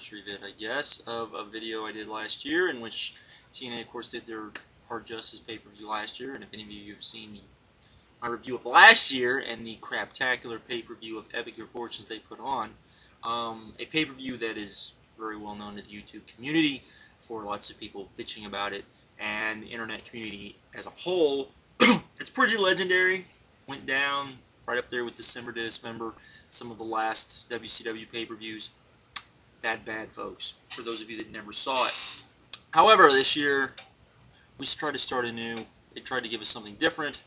anniversary vid, I guess, of a video I did last year, in which TNA, of course, did their Hard Justice pay-per-view last year. And if any of you have seen my review of last year and the craptacular pay-per-view of Epic Your Fortunes they put on, a pay-per-view that is very well known to the YouTube community for lots of people bitching about it, and the internet community as a whole. It's pretty legendary. Went down right up there with December to Dismember, some of the last WCW pay-per-views. Bad, folks, for those of you that never saw it. However, this year, we tried to start anew. They tried to give us something different.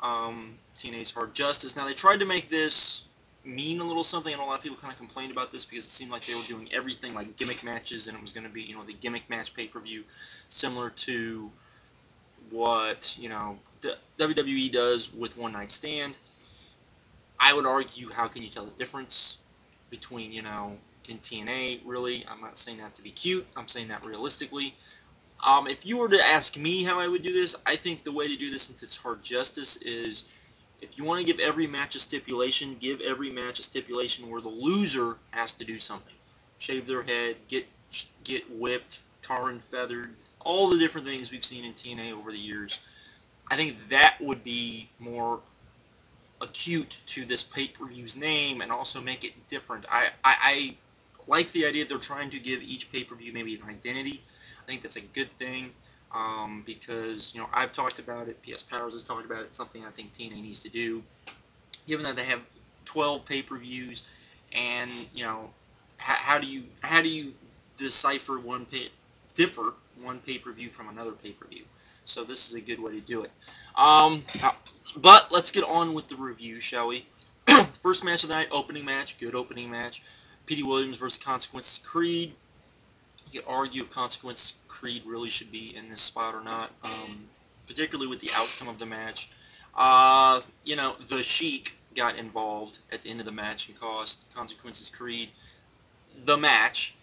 TNA's Hard Justice. Now, they tried to make this mean a little something, and a lot of people kind of complained about this because it seemed like they were doing everything like gimmick matches, and it was going to be, you know, the gimmick match pay-per-view, similar to what, you know, WWE does with One Night Stand. I would argue, how can you tell the difference between, you know, in TNA, really? I'm not saying that to be cute. I'm saying that realistically. If you were to ask me how I would do this, I think the way to do this, since it's Hard Justice, is if you want to give every match a stipulation, give every match a stipulation where the loser has to do something. Shave their head, get whipped, tar and feathered, all the different things we've seen in TNA over the years. I think that would be more acute to this pay-per-view's name and also make it different. I like the idea they're trying to give each pay-per-view maybe an identity. I think that's a good thing because, you know, I've talked about it, PS Powers has talked about it. It's something I think TNA needs to do, given that they have 12 pay-per-views, and, you know, how do you decipher one pay-per-view from another pay-per-view? So this is a good way to do it. But let's get on with the review, shall we? First match of the night, opening match, good opening match. Petey Williams versus Consequences Creed. You could argue if Consequences Creed really should be in this spot or not, particularly with the outcome of the match. You know, the Sheik got involved at the end of the match and cost Consequences Creed the match.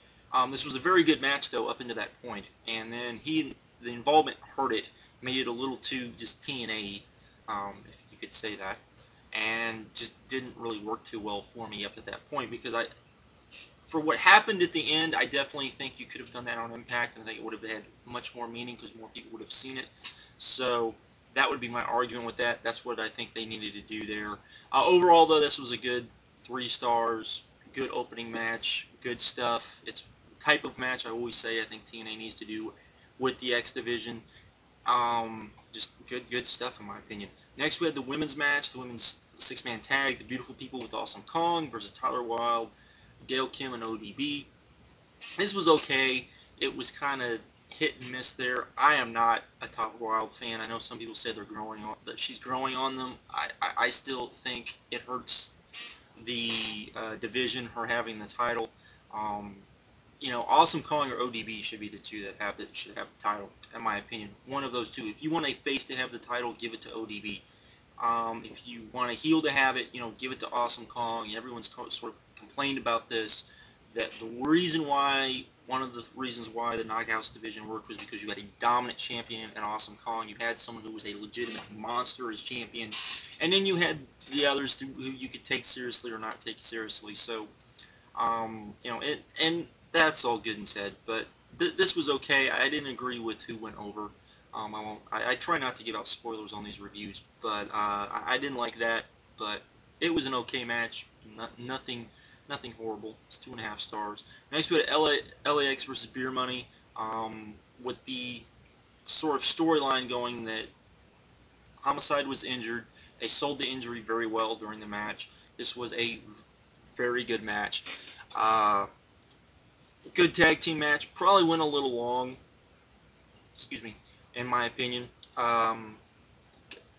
This was a very good match, though, up until that point. And then the involvement hurt it, made it a little too just TNA, if you could say that, and just didn't really work too well for me up at that point, because for what happened at the end, I definitely think you could have done that on Impact, and I think it would have had much more meaning because more people would have seen it. So that would be my argument with that. That's what I think they needed to do there. Overall, though, this was a good 3 stars, good opening match, good stuff. It's the type of match I always say I think TNA needs to do with the X Division. Just good stuff in my opinion. Next we had the women's match, the women's 6-man tag, the Beautiful People with Awesome Kong versus Tyler Wilde, Gail, Kim, and ODB. This was okay. It was kind of hit and miss there. I am not a Tyler Wilde fan. I know some people say that she's growing on them. I still think it hurts the division, her having the title. You know, Awesome Kong or ODB should be the two that should have the title, in my opinion. One of those two. If you want a face to have the title, give it to ODB. If you want a heel to have it, you know, give it to Awesome Kong. Everyone's sort of complained about this. That one of the reasons why the Knockouts division worked was because you had a dominant champion in Awesome Kong. You had someone who was a legitimate monster as champion, and then you had the others who you could take seriously or not take seriously. So, you know, that's all good and said, but this was okay. I didn't agree with who went over. I try not to give out spoilers on these reviews, but I didn't like that. But it was an okay match. Nothing horrible. It's 2.5 stars. Next we had LAX versus Beer Money, with the sort of storyline going that Homicide was injured. They sold the injury very well during the match. This was a very good match. Good tag team match. Probably went a little long, excuse me, in my opinion.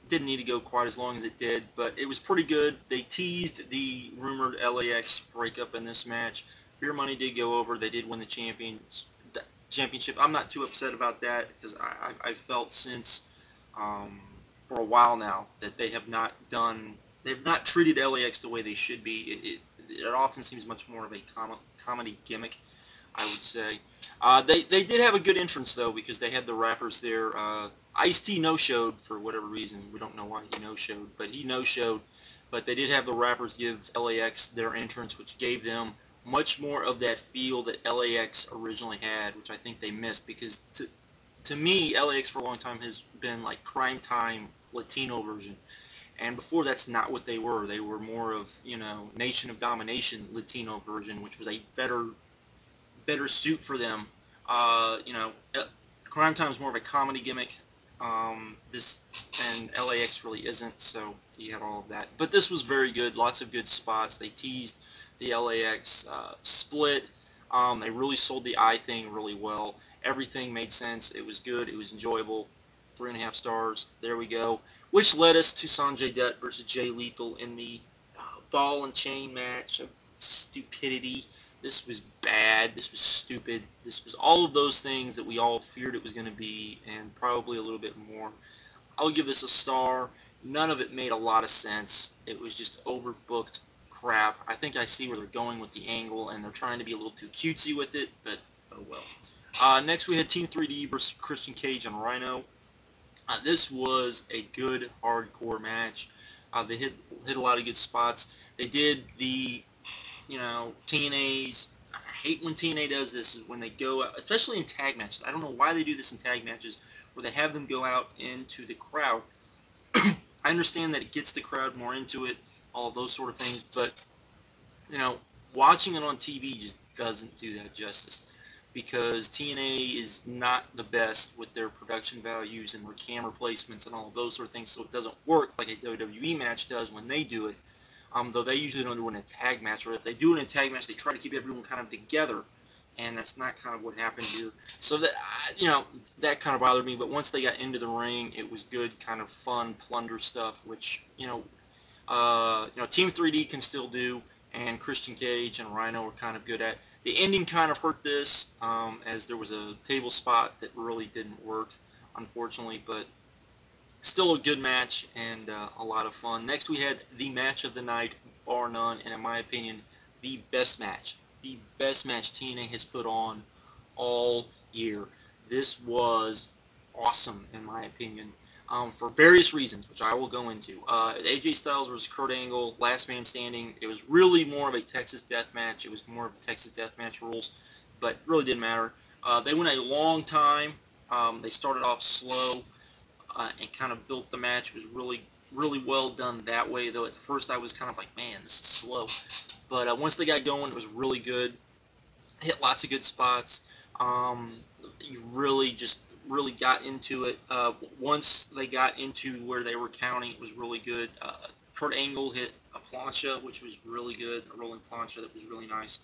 Didn't need to go quite as long as it did, but it was pretty good. They teased the rumored LAX breakup in this match. Beer Money did go over. They did win the championship. I'm not too upset about that because I felt since for a while now that they've not treated LAX the way they should be. It often seems much more of a comedy gimmick, I would say. They did have a good entrance, though, because they had the rappers there. Ice-T no-showed for whatever reason. We don't know why he no-showed, but he no-showed. But they did have the rappers give LAX their entrance, which gave them much more of that feel that LAX originally had, which I think they missed, because to me, LAX for a long time has been like prime time Latino version. And before, that's not what they were. They were more of, you know, Nation of Domination Latino version, which was a better suit for them. You know, Crime Time is more of a comedy gimmick. This and LAX really isn't, so you had all of that. But this was very good. Lots of good spots. They teased the LAX split. They really sold the eye thing really well. Everything made sense. It was good. It was enjoyable. 3.5 stars. There we go. Which led us to Sonjay Dutt versus Jay Lethal in the ball and chain match of stupidity. This was bad. This was stupid. This was all of those things that we all feared it was going to be, and probably a little bit more. I'll give this a star. None of it made a lot of sense. It was just overbooked crap. I think I see where they're going with the angle, and they're trying to be a little too cutesy with it, but oh well. Next we had Team 3D versus Christian Cage and Rhino. This was a good hardcore match. They hit a lot of good spots. They did the, you know, TNA's. I hate when TNA does this, is when they go out, especially in tag matches. I don't know why they do this in tag matches, where they have them go out into the crowd. I understand that it gets the crowd more into it, all of those sort of things, but, you know, watching it on TV just doesn't do that justice, because TNA is not the best with their production values and their camera placements and all of those sort of things, so it doesn't work like a WWE match does when they do it. Though they usually don't do it in a tag match, or if they do it in a tag match, they try to keep everyone kind of together, and that's not kind of what happened here. So that, you know, that kind of bothered me. But once they got into the ring, it was good, kind of fun plunder stuff, which you know, Team 3D can still do, and Christian Cage and Rhino were kind of good at. The ending kind of hurt this, as there was a table spot that really didn't work, unfortunately, but still a good match and a lot of fun. Next we had the match of the night, bar none, and in my opinion, the best match. The best match TNA has put on all year. This was awesome, in my opinion, for various reasons, which I will go into. AJ Styles versus Kurt Angle, last man standing. It was really more of a Texas death match. It was more of a Texas death match rules, but it really didn't matter. They went a long time. They started off slow. And kind of built the match. It was really well done that way, though at first I was kind of like, man, this is slow. But once they got going, it was really good. Hit lots of good spots. You really got into it. Once they got into where they were counting, it was really good. Kurt Angle hit a plancha, which was really good, a rolling plancha that was really nice.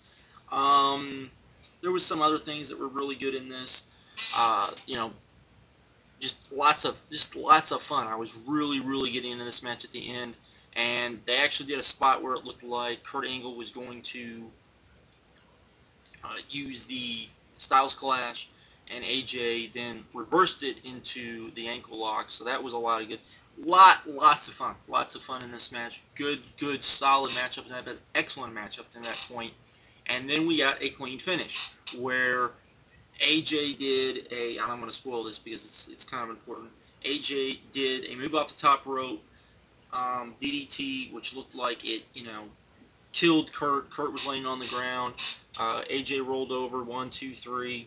There was some other things that were really good in this. You know, just lots of fun. I was really getting into this match at the end, and they actually did a spot where it looked like Kurt Angle was going to use the Styles Clash, and AJ then reversed it into the ankle lock. So that was a lot of good, lots of fun in this match. Good, solid matchup to that, but excellent matchup to that point. And then we got a clean finish where AJ did a, and I'm going to spoil this because it's kind of important. AJ did a move off the top rope, DDT, which looked like it, you know, killed Kurt. Kurt was laying on the ground. AJ rolled over, 1, 2, 3.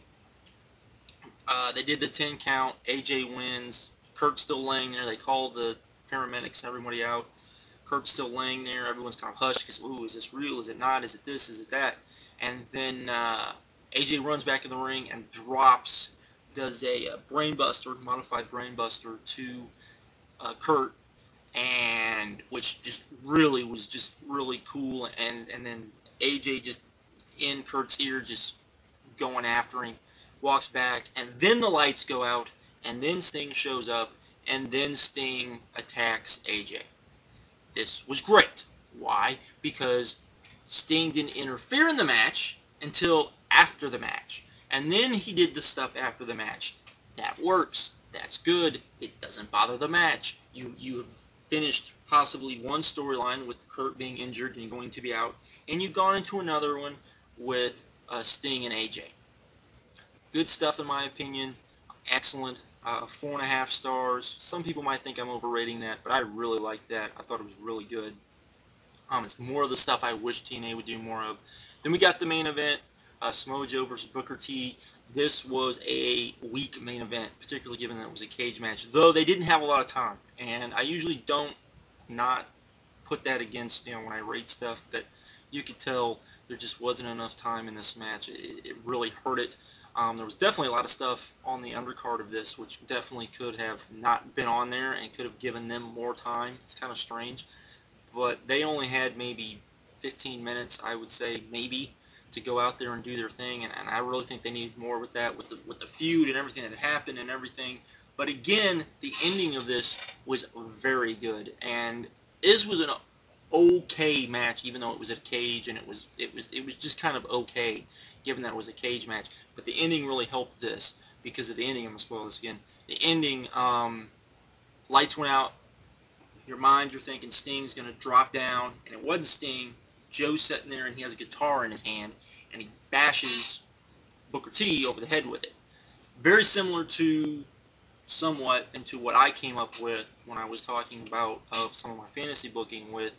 They did the 10 count. AJ wins. Kurt's still laying there. They call the paramedics and everybody out. Kurt's still laying there. Everyone's kind of hushed because, ooh, is this real? Is it not? Is it this? Is it that? And then AJ runs back in the ring and does a brainbuster, modified brainbuster to Kurt, and which just really was just really cool. And then AJ just in Kurt's ear, just going after him, walks back, and then the lights go out, and then Sting shows up, and then Sting attacks AJ. This was great. Why? Because Sting didn't interfere in the match until after the match. And then he did the stuff after the match. That works. That's good. It doesn't bother the match. You have finished possibly one storyline with Kurt being injured and going to be out, and you've gone into another one with Sting and AJ. Good stuff in my opinion. Excellent. 4.5 stars. Some people might think I'm overrating that, but I really liked that. I thought it was really good. It's more of the stuff I wish TNA would do more of. Then we got the main event, Samoa Joe versus Booker T. This was a weak main event, particularly given that it was a cage match, though they didn't have a lot of time. And I usually don't not put that against, you know, when I rate stuff, but you could tell there just wasn't enough time in this match. It really hurt it. There was definitely a lot of stuff on the undercard of this, which definitely could have not been on there and could have given them more time. It's kind of strange. But they only had maybe 15 minutes, I would say, maybe, to go out there and do their thing, and I really think they needed more with that, with the feud and everything that happened and everything. But again, the ending of this was very good, and this was an okay match, even though it was a cage, and it was just kind of okay, given that it was a cage match. But the ending really helped this, because of the ending. I'm gonna spoil this again. The ending, lights went out. You're thinking Sting's gonna drop down, and it wasn't Sting. Joe's sitting there, and he has a guitar in his hand, and he bashes Booker T over the head with it. Very similar to somewhat into what I came up with when I was talking about some of my fantasy booking, with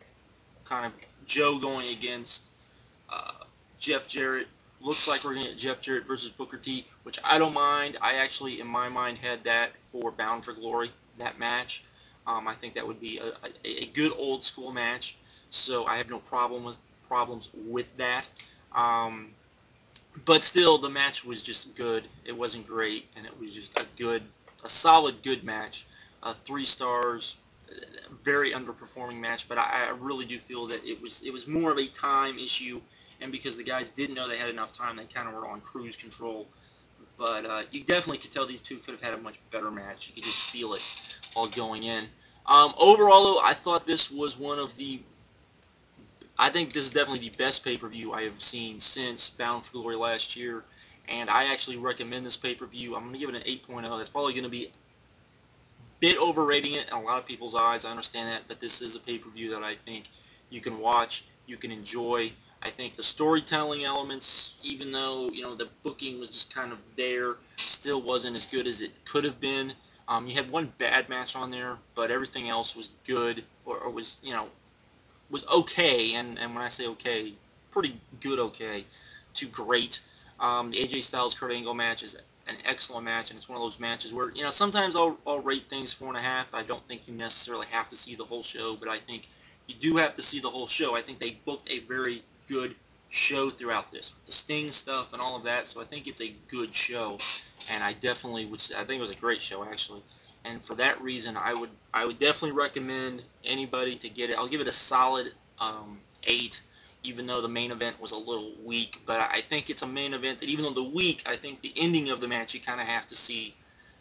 kind of Joe going against Jeff Jarrett. Looks like we're going to get Jeff Jarrett versus Booker T, which I don't mind. I actually, in my mind, had that for Bound for Glory, that match. I think that would be a good old school match, so I have no problems with that. But still, the match was just good. It wasn't great, and it was just a solid good match. 3 stars, very underperforming match, but I really do feel that it was more of a time issue, and because the guys didn't know they had enough time, they kind of were on cruise control. But you definitely could tell these two could have had a much better match. You could just feel it all going in. Overall, though, I thought this was one of the... I think this is definitely the best pay-per-view I have seen since Bound for Glory last year, and I actually recommend this pay-per-view. I'm going to give it an 8.0. That's probably going to be a bit overrating it in a lot of people's eyes. I understand that, but this is a pay-per-view that I think you can watch, you can enjoy. I think the storytelling elements, even though, you know, the booking was just kind of there, still wasn't as good as it could have been. You had one bad match on there, but everything else was good, or was, you know, was okay, and when I say okay, pretty good okay, to great. The AJ Styles Kurt Angle match is an excellent match, and it's one of those matches where, you know, sometimes I'll rate things 4.5. I don't think you necessarily have to see the whole show, but I think you do have to see the whole show. I think they booked a very good show throughout this, the Sting stuff and all of that, so I think it's a good show, and I definitely would say, I think it was a great show, actually. And for that reason, I would definitely recommend anybody to get it. I'll give it a solid 8, even though the main event was a little weak. But I think it's a main event that, even though the weak, I think the ending of the match you kind of have to see,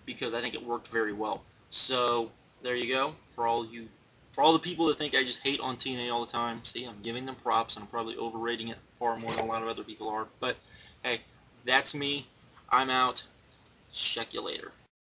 because I think it worked very well. So there you go. For all the people that think I just hate on TNA all the time, see, I'm giving them props, and I'm probably overrating it far more than a lot of other people are. But hey, that's me. I'm out. Check you later.